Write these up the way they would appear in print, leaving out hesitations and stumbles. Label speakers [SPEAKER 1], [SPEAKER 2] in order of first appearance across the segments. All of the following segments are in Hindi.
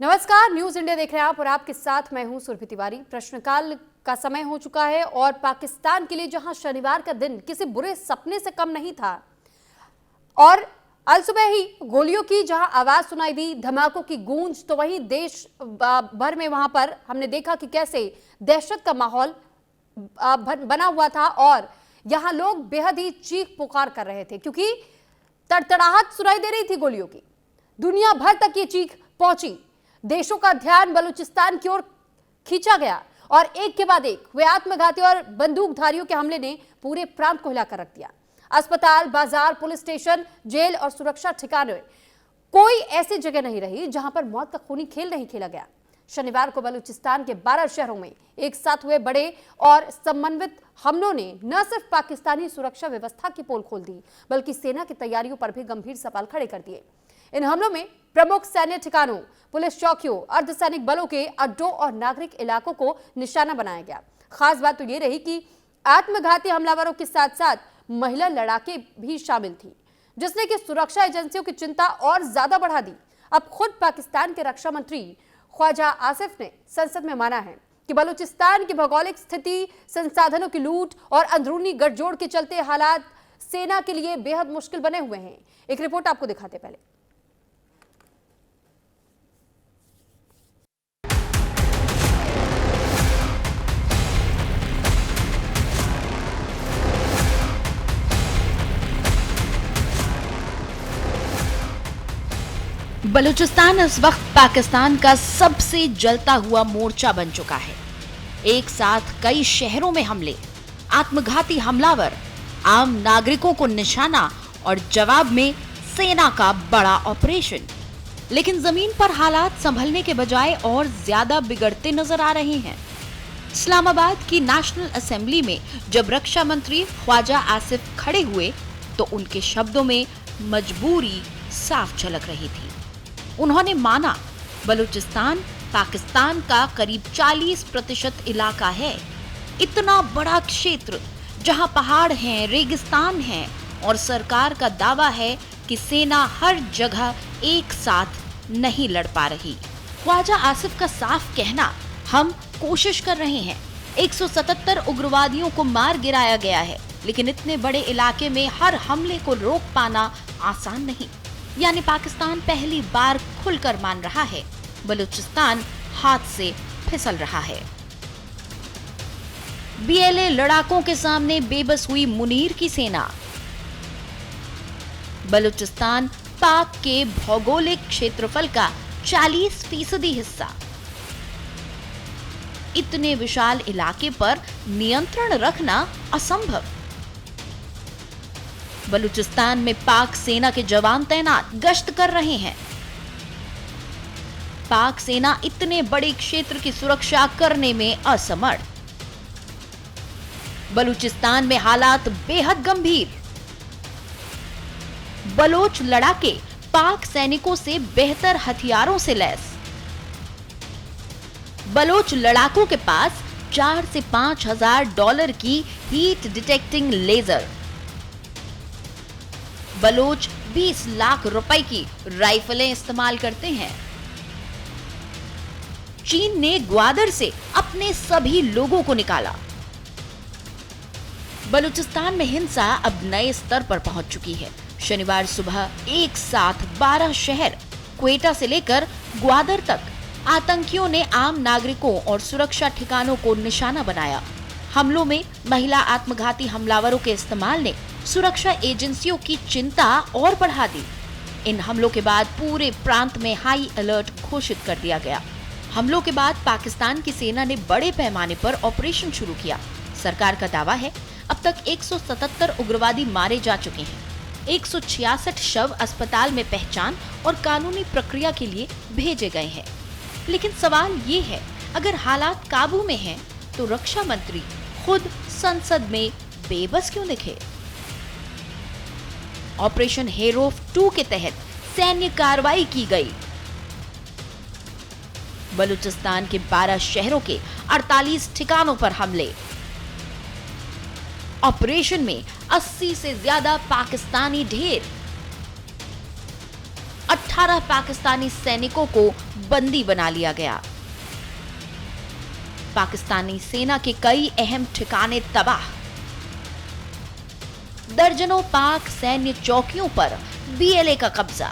[SPEAKER 1] नमस्कार, न्यूज इंडिया देख रहे हैं आप और आपके साथ मैं हूं सुरभि तिवारी। प्रश्नकाल का समय हो चुका है और पाकिस्तान के लिए जहां शनिवार का दिन किसी बुरे सपने से कम नहीं था और अल सुबह ही गोलियों की जहां आवाज सुनाई दी, धमाकों की गूंज, तो वहीं देश भर में वहां पर हमने देखा कि कैसे दहशत का माहौल बना हुआ था और यहां लोग बेहद ही चीख पुकार कर रहे थे क्योंकि तड़तड़ाहट सुनाई दे रही थी गोलियों की। दुनिया भर तक ये चीख पहुंची। देशों का ध्यान बलूचिस्तान की ओर खींचा गया और एक के बाद एक हुए आत्मघाती और बंदूकधारियों के हमले ने पूरे प्रांत को हिलाकर रख दिया। अस्पताल, बाजार, पुलिस स्टेशन, जेल और सुरक्षा ठिकाने, कोई ऐसी जगह नहीं रही जहां पर मौत का खूनी खेल नहीं खेला गया। शनिवार को बलूचिस्तान के 12 शहरों में एक साथ हुए बड़े और समन्वित हमलों ने न सिर्फ पाकिस्तानी सुरक्षा व्यवस्था की पोल खोल दी, बल्कि सेना की तैयारियों पर भी गंभीर सवाल खड़े कर दिए। इन हमलों में प्रमुख सैन्य ठिकानों, पुलिस चौकियों, अर्धसैनिक बलों के अड्डों और नागरिक इलाकों को निशाना बनाया गया। खास बात तो ये रही कि आत्मघाती हमलावरों के साथ साथ महिला लड़ाके भी शामिल थी, जिसने कि सुरक्षा एजेंसियों की चिंता और ज्यादा बढ़ा दी। अब खुद पाकिस्तान के रक्षा मंत्री ख्वाजा आसिफ ने संसद में माना है कि बलूचिस्तान की भौगोलिक स्थिति, संसाधनों की लूट और अंदरूनी गठजोड़ के चलते हालात सेना के लिए बेहद मुश्किल बने हुए हैं। एक रिपोर्ट आपको दिखाते पहले।
[SPEAKER 2] बलूचिस्तान इस वक्त पाकिस्तान का सबसे जलता हुआ मोर्चा बन चुका है। एक साथ कई शहरों में हमले, आत्मघाती हमलावर, आम नागरिकों को निशाना और जवाब में सेना का बड़ा ऑपरेशन। लेकिन जमीन पर हालात संभलने के बजाय और ज्यादा बिगड़ते नजर आ रहे हैं। इस्लामाबाद की नेशनल असेंबली में जब रक्षा मंत्री ख्वाजा आसिफ खड़े हुए तो उनके शब्दों में मजबूरी साफ झलक रही थी। उन्होंने माना बलूचिस्तान पाकिस्तान का करीब 40% इलाका है। इतना बड़ा क्षेत्र जहां पहाड़ हैं, रेगिस्तान हैं और सरकार का दावा है कि सेना हर जगह एक साथ नहीं लड़ पा रही। ख्वाजा आसिफ का साफ कहना, हम कोशिश कर रहे हैं, 177 उग्रवादियों को मार गिराया गया है, लेकिन इतने बड़े इलाके में हर हमले को रोक पाना आसान नहीं। यानी पाकिस्तान पहली बार खुलकर मान रहा है, बलूचिस्तान हाथ से फिसल रहा है। बीएलए लड़ाकों के सामने बेबस हुई मुनीर की सेना। बलूचिस्तान पाक के भौगोलिक क्षेत्रफल का 40% हिस्सा। इतने विशाल इलाके पर नियंत्रण रखना असंभव। बलूचिस्तान में पाक सेना के जवान तैनात गश्त कर रहे हैं। पाक सेना इतने बड़े क्षेत्र की सुरक्षा करने में असमर्थ। बलूचिस्तान में हालात बेहद गंभीर। बलोच लड़ाके पाक सैनिकों से बेहतर हथियारों से लैस। बलोच लड़ाकों के पास 4 से 5 हजार डॉलर की heat detecting laser. Baloch 20 lakh रुपए की राइफलें इस्तेमाल करते हैं। चीन ने ग्वादर से अपने सभी लोगों को निकाला। बलूचिस्तान में हिंसा अब नए स्तर पर पहुंच चुकी है। शनिवार सुबह एक साथ 12 शहर, क्वेटा से लेकर ग्वादर तक, आतंकियों ने आम नागरिकों और सुरक्षा ठिकानों को निशाना बनाया। हमलों में महिला आत्मघाती हमलावरों के इस्तेमाल ने सुरक्षा एजेंसियों की चिंता और बढ़ा दी। इन हमलों के बाद पूरे प्रांत में हाई अलर्ट घोषित कर दिया गया। हमलों के बाद पाकिस्तान की सेना ने बड़े पैमाने पर ऑपरेशन शुरू किया। सरकार का दावा है अब तक 177 उग्रवादी मारे जा चुके हैं। 166 शव अस्पताल में पहचान और कानूनी प्रक्रिया के लिए भेजे गए हैं। लेकिन सवाल ये है, अगर हालात काबू में हैं, तो रक्षा मंत्री खुद संसद में बेबस क्यों दिखे? ऑपरेशन हेरोफ 2 के तहत सैन्य कार्रवाई की गई। बलूचिस्तान के 12 शहरों के 48 ठिकानों पर हमले। ऑपरेशन में 80 से ज्यादा पाकिस्तानी ढेर। 18 पाकिस्तानी सैनिकों को बंदी बना लिया गया। पाकिस्तानी सेना के कई अहम ठिकाने तबाह। दर्जनों पाक सैन्य चौकियों पर बीएलए का कब्जा।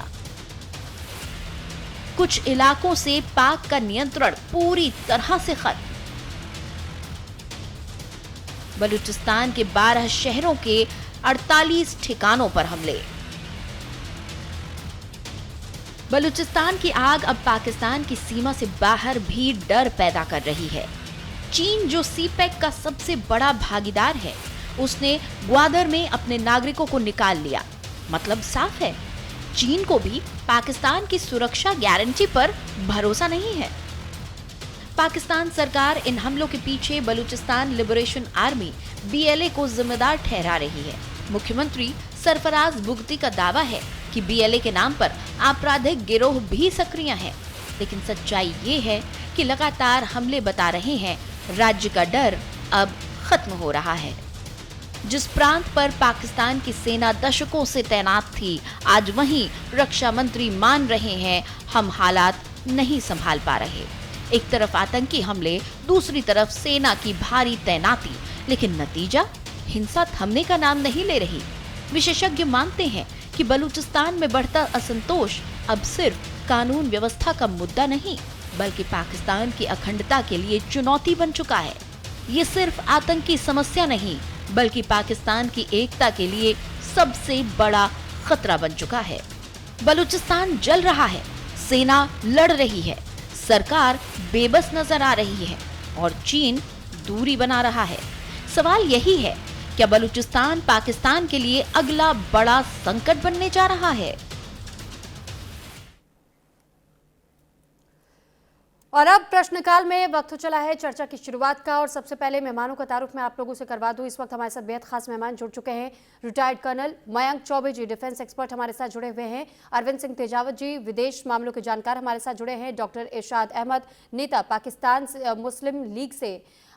[SPEAKER 2] कुछ इलाकों से पाक का नियंत्रण पूरी तरह से खत्म। बलूचिस्तान के 12 शहरों के 48 ठिकानों पर हमले। बलूचिस्तान की आग अब पाकिस्तान की सीमा से बाहर भी डर पैदा कर रही है। चीन, जो सीपैक का सबसे बड़ा भागीदार है, उसने ग्वादर में अपने नागरिकों को निकाल लिया। मतलब साफ है, चीन को भी पाकिस्तान की सुरक्षा गारंटी पर भरोसा नहीं है। पाकिस्तान सरकार इन हमलों के पीछे बलूचिस्तान लिबरेशन आर्मी बीएलए को जिम्मेदार ठहरा रही है। मुख्यमंत्री सरफराज बुगटी का दावा है कि बीएलए के नाम पर आपराधिक गिरोह भी सक्रिय हैं, लेकिन सच्चाई ये है कि लगातार हमले बता रहे हैं राज्य का डर अब खत्म हो रहा है। जिस प्रांत पर पाकिस्तान की सेना दशकों से तैनात थी, आज वहीं रक्षा मंत्री मान रहे हैं हम हालात नहीं संभाल पा रहे। एक तरफ आतंकी हमले, दूसरी तरफ सेना की भारी तैनाती, लेकिन नतीजा हिंसा थमने का नाम नहीं ले रही। विशेषज्ञ मानते हैं कि बलूचिस्तान में बढ़ता असंतोष अब सिर्फ कानून व्यवस्था का मुद्दा नहीं, बल्कि पाकिस्तान की अखंडता के लिए चुनौती बन चुका है। ये सिर्फ आतंकी समस्या नहीं, बल्कि पाकिस्तान की एकता के लिए सबसे बड़ा खतरा बन चुका है। बलूचिस्तान जल रहा है, सेना लड़ रही है, सरकार बेबस नजर आ रही है और चीन दूरी बना रहा है। सवाल यही है, क्या बलूचिस्तान पाकिस्तान के लिए अगला बड़ा संकट बनने जा रहा है?
[SPEAKER 1] और अब प्रश्नकाल में वक्त हो चला है चर्चा की शुरुआत का। और सबसे पहले मेहमानों का तारुफ मैं आप लोगों से करवा दूं। इस वक्त हमारे साथ बेहद खास मेहमान जुड़ चुके हैं। रिटायर्ड कर्नल मयंक चौबे जी, डिफेंस एक्सपर्ट हमारे साथ जुड़े हुए हैं। अरविंद सिंह तेजावत जी, विदेश मामलों के जानकार हमारे साथ जुड़े हैं। डॉक्टर इरशाद अहमद, नेता पाकिस्तान मुस्लिम लीग से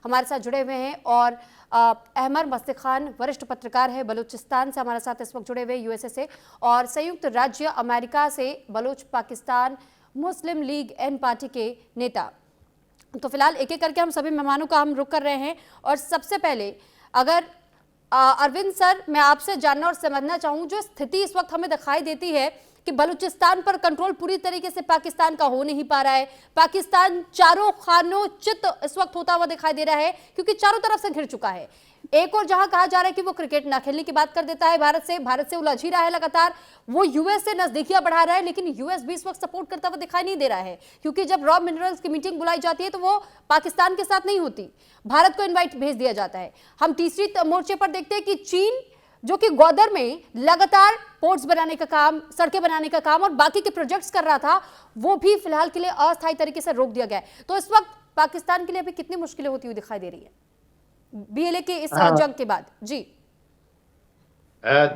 [SPEAKER 1] हमारे साथ जुड़े हुए हैं। और अहमर मस्तिक खान, वरिष्ठ पत्रकार है, बलूचिस्तान से हमारे साथ इस वक्त जुड़े हुए, यूएसए से। और संयुक्त राज्य अमेरिका से बलूच पाकिस्तान मुस्लिम लीग एन पार्टी के नेता। तो फिलहाल एक एक करके हम सभी मेहमानों का हम रुख कर रहे हैं। और सबसे पहले अगर अरविंद सर, मैं आपसे जानना और समझना चाहूँ, जो स्थिति इस वक्त हमें दिखाई देती है कि बलूचिस्तान पर कंट्रोल पूरी तरीके से पाकिस्तान का हो नहीं पा रहा है। पाकिस्तान चारों खानों चित इस वक्त होता हुआ दिखाई दे रहा है, क्योंकि चारों तरफ से घिर चुका है। एक और जहां कहा जा रहा है कि वो क्रिकेट ना खेलने की बात कर देता है भारत से उलझ ही रहा है लगातार। वो यूएस से नजदीकियां बढ़ा रहा है, लेकिन यूएस भी इस वक्त सपोर्ट करता हुआ दिखाई नहीं दे रहा है, क्योंकि जब रॉ मिनरल्स की मीटिंग बुलाई जाती है तो वो पाकिस्तान के साथ नहीं होती, भारत को इन्वाइट भेज दिया जाता है। हम तीसरी मोर्चे पर देखते हैं कि चीन, जो कि ग्वादर में लगातार पोर्ट्स बनाने का काम, सड़कें बनाने का काम और बाकी के प्रोजेक्ट्स कर रहा था, वो भी फिलहाल के लिए अस्थायी तरीके से रोक दिया गया है। तो इस वक्त पाकिस्तान के लिए अभी कितनी मुश्किलें होती हुई दिखाई दे रही है बीएलए के इस जंग के बाद? जी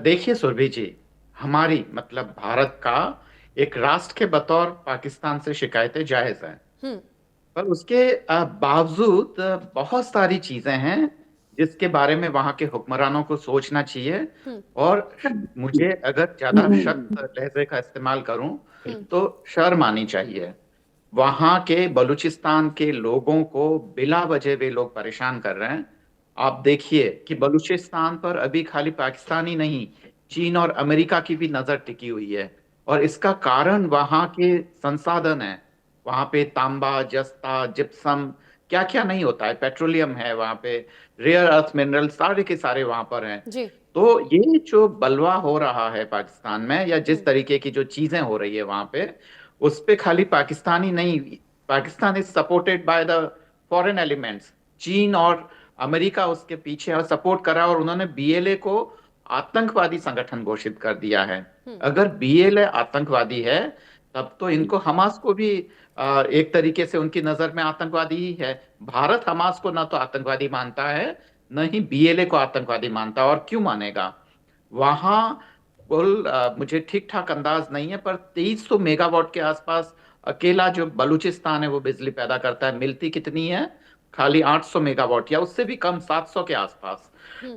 [SPEAKER 3] देखिए सुरभि जी, हमारी मतलब भारत का एक राष्ट्र के बतौर पाकिस्तान से शिकायतें जायज हैं, पर उसके बावजूद बहुत सारी चीजें हैं जिसके बारे में वहां के हुक्मरानों को सोचना चाहिए। और मुझे अगर ज्यादा सख्त लहजे का इस्तेमाल करूं तो शर्म आनी चाहिए। वहां के बलूचिस्तान के लोगों को बिला वजह वे लोग परेशान कर रहे हैं। आप देखिए कि बलूचिस्तान पर अभी खाली पाकिस्तान ही नहीं, चीन और अमेरिका की भी नजर टिकी हुई है। और इसका कारण वहां के संसाधन है। वहां पे तांबा, जस्ता, जिप्सम, क्या क्या नहीं होता है, पेट्रोलियम है वहां पे, रेयर अर्थ मिनरल सारे के सारे वहां पर हैं। तो ये जो बलवा हो रहा है पाकिस्तान में, या जिस तरीके की जो चीजें हो रही है वहां पे, उस पे खाली पाकिस्तान ही नहीं, Pakistan is supported by the foreign elements. चीन और अमेरिका उसके पीछे और सपोर्ट करा, और उन्होंने बीएलए को आतंकवादी संगठन घोषित कर दिया है। अगर बीएलए आतंकवादी है तब तो इनको हमास को भी एक तरीके से उनकी नजर में आतंकवादी ही है। भारत हमास को ना तो आतंकवादी मानता है, न ही बीएलए को आतंकवादी मानता, और क्यों मानेगा। वहां कुल मुझे ठीक ठाक अंदाज नहीं है, पर 2300 मेगावाट के आसपास अकेला जो बलूचिस्तान है वो बिजली पैदा करता है। मिलती कितनी है? खाली 800 मेगावाट या उससे भी कम, 700 के आसपास।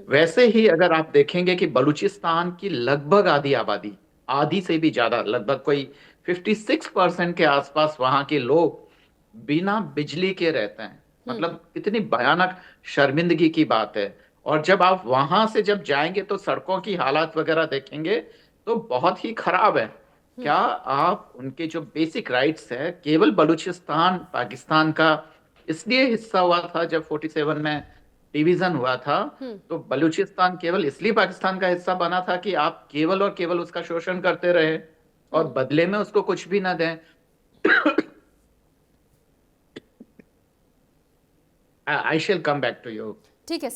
[SPEAKER 3] वैसे ही अगर आप देखेंगे कि बलूचिस्तान की लगभग आधी आबादी, आधी से भी ज्यादा, लगभग कोई 56% के आसपास वहां के लोग बिना बिजली के रहते हैं। मतलब कितनी भयानक शर्मिंदगी की बात है। और जब आप वहां से जब जाएंगे तो सड़कों की हालात वगैरह देखेंगे तो बहुत ही खराब है। क्या आप उनके जो बेसिक राइट्स है, केवल बलूचिस्तान पाकिस्तान का इसलिए हिस्सा हुआ था जब 47 में डिवीजन हुआ था, तो बलूचिस्तान केवल इसलिए पाकिस्तान का हिस्सा बना था कि आप केवल और केवल उसका शोषण करते रहे और बदले में उसको कुछ भी ना दें। आई शैल कम बैक टू यू।
[SPEAKER 1] ठीक है।